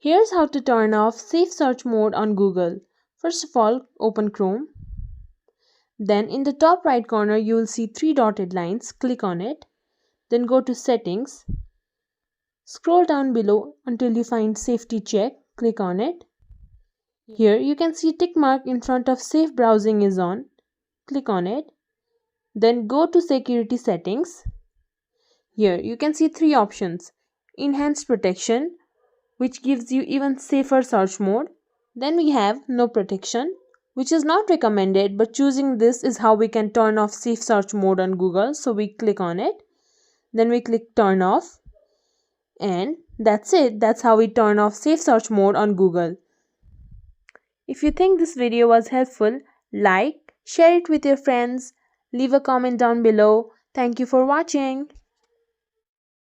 Here's how to turn off Safe Search mode on Google. First of all, open Chrome. Then in the top right corner you will see 3 dotted lines. Click on it. Then go to Settings. Scroll down below until you find Safety Check. Click on it. Here you can see tick mark in front of Safe Browsing is on. Click on it. Then go to Security Settings. Here you can see 3 options. Enhanced Protection, which gives you even safer search mode. Then we have No Protection, which is not recommended, but choosing this is how we can turn off Safe Search mode on Google. So we click on it. Then we click Turn Off. And that's it. That's how we turn off Safe Search mode on Google. If you think this video was helpful, like, share it with your friends, leave a comment down below. Thank you for watching.